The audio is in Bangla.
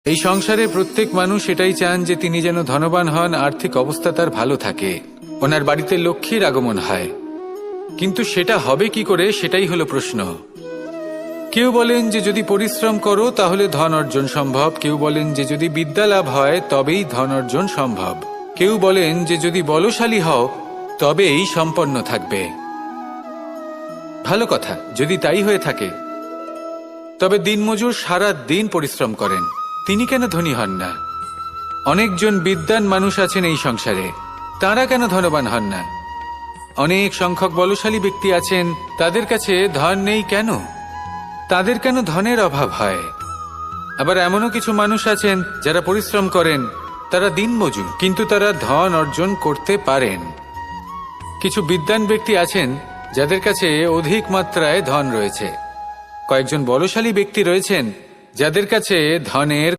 এই সংসারে প্রত্যেক মানুষ এটাই চান যে তিনি যেন ধনবান হন, আর্থিক অবস্থা তার ভালো থাকে, ওনার বাড়িতে লক্ষ্মীর আগমন হয়। কিন্তু সেটা হবে কি করে, সেটাই হলো প্রশ্ন। কেউ বলেন যে যদি পরিশ্রম করো তাহলে ধন অর্জন সম্ভব, কেউ বলেন যে যদি বিদ্যা লাভ হয় তবেই ধন অর্জন সম্ভব, কেউ বলেন যে যদি বলশালী হও তবেই সম্পন্ন থাকবে। ভালো কথা, যদি তাই হয়ে থাকে, তবে দিনমজুর সারা দিন পরিশ্রম করেন, তিনি কেন ধনী হন না? অনেকজন বিদ্বান মানুষ আছেন এই সংসারে, তাঁরা কেন ধনবান হন না? অনেক সংখ্যক বলশালী ব্যক্তি আছেন, তাদের কাছে ধন নেই কেন? তাদের কেন ধনের অভাব হয়? আবার এমনও কিছু মানুষ আছেন যারা পরিশ্রম করেন, তারা দিনমজুর, কিন্তু তারা ধন অর্জন করতে পারেন। কিছু বিদ্বান ব্যক্তি আছেন যাদের কাছে অধিক মাত্রায় ধন রয়েছে, কয়েকজন বলশালী ব্যক্তি রয়েছেন যাদের কাছে ধনের